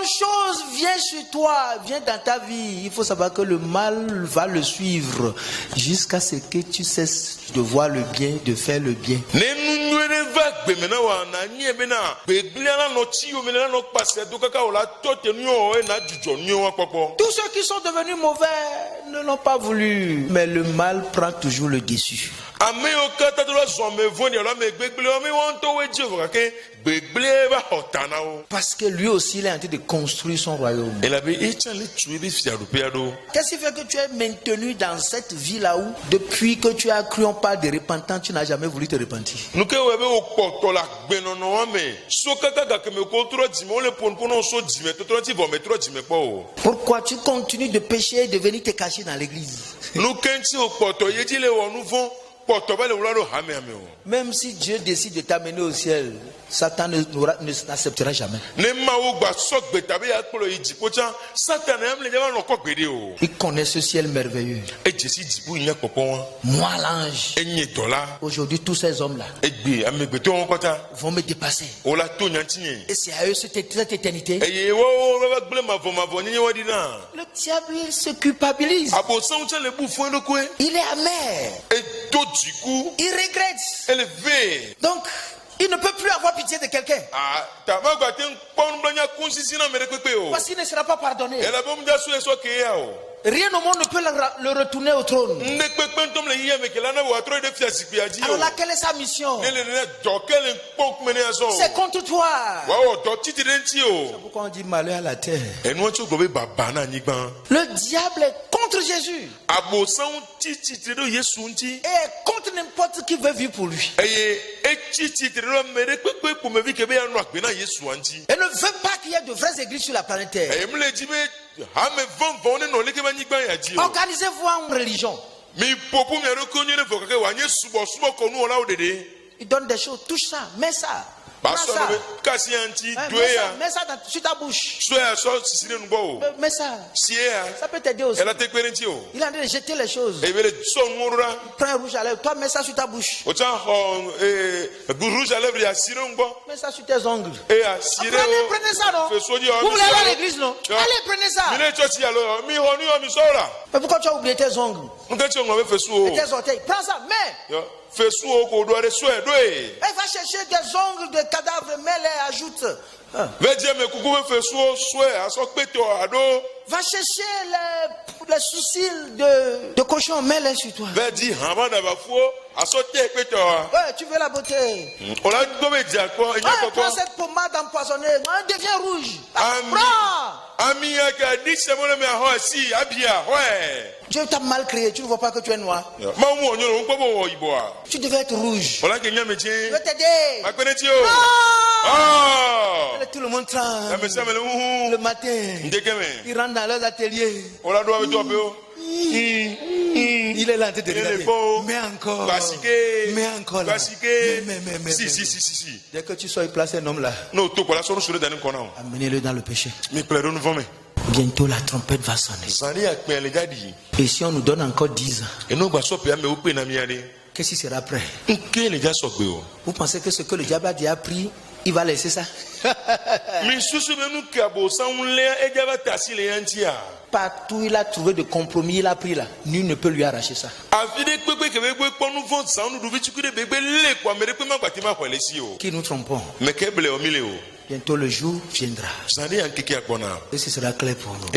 bonne chose vient chez toi, vient dans ta vie, il faut savoir que le mal va le suivre jusqu'à ce que tu cesses de voir le bien, de faire le bien. Tous ceux qui sont devenus mauvais ne l'ont pas voulu, mais le mal prend toujours le dessus. Parce que lui aussi il est en train de construire son royaume. Qu'est-ce qui fait que tu es maintenu dans cette vie-là où depuis que tu as cru on parle de repentance, tu n'as jamais voulu te repentir? Pourquoi tu continues de pécher et de venir te cacher dans l'église? Même si Dieu décide de t'amener au ciel, Satan n'acceptera jamais. Il connaît ce ciel merveilleux. Moi l'ange, aujourd'hui tous ces hommes-là vont me dépasser. Et c'est à eux cette éternité. Le diable il se culpabilise. Il est amer. Il regrette. Donc il ne peut plus avoir pitié de quelqu'un. Parce qu'il ne sera pas pardonné. Rien au monde ne peut le retourner au trône. Alors là, quelle est sa mission? C'est contre toi. C'est pourquoi on dit malheur à la terre. Le diable est contre Jésus. Et contre n'importe qui veut vivre pour lui. Et ne veut pas qu'il y ait de vraies églises sur la planète Terre. Organisez-vous en religion. Il donne des choses, touche ça, mets ça. Mets ça sur ta bouche. Mets ça. Ça peut t'aider aussi. Il est en train de jeter les choses. Prends un rouge à lèvres. Toi, mets ça sur ta bouche. Mets ça sur tes ongles. Prenez ça, non? Vous voulez aller à l'église, non? Allez, prenez ça. Mais pourquoi tu as oublié tes ongles? Et tes orteils. Prends ça, mets. Il va chercher des ongles de cadavres, mais les ajoute. Va chercher les sourcils de cochon, mets-les sur toi. Ouais, tu veux la beauté. Prends cette pommade empoisonnée, deviens rouge. Prends. Dieu t'a mal créé, tu ne vois pas que tu es noir. Tu devais être rouge. Je vais t'aider. Tout le monde tremble. Le matin, ils rentrent dans leurs ateliers. Il est là en train de regarder. Mais encore. Mais encore là. Si. Dès que tu sois placé un homme là, amenez-le dans le péché. Bientôt la trompette va sonner. Et si on nous donne encore 10 ans, qu'est-ce qui sera prêt? Vous pensez que ce que le diable a déjà pris, il va laisser ça? Partout il a trouvé de compromis, il a pris là. Nul ne peut lui arracher ça. Qui nous trompons? Bientôt le jour viendra. Et ce sera clair pour nous.